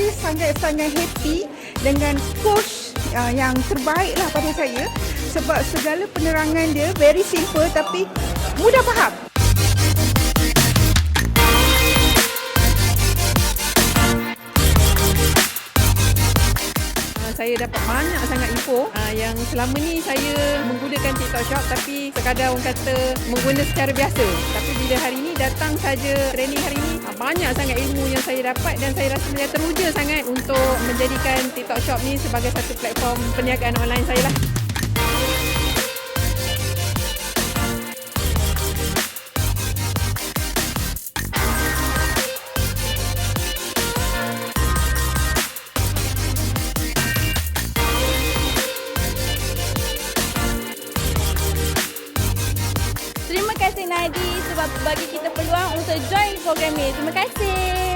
saya sangat-sangat happy dengan coach yang terbaik lah pada saya, sebab segala penerangan dia very simple tapi mudah faham. Saya dapat banyak sangat info yang selama ni saya menggunakan TikTok Shop tapi sekadar orang kata mengguna secara biasa. Tapi bila hari ni datang saja training hari ni, banyak sangat ilmu yang saya dapat dan saya rasa saya teruja sangat untuk menjadikan TikTok Shop ni sebagai satu platform perniagaan online saya lah. Terima kasih Nadi sebab bagi kita peluang untuk join program ni. Terima kasih.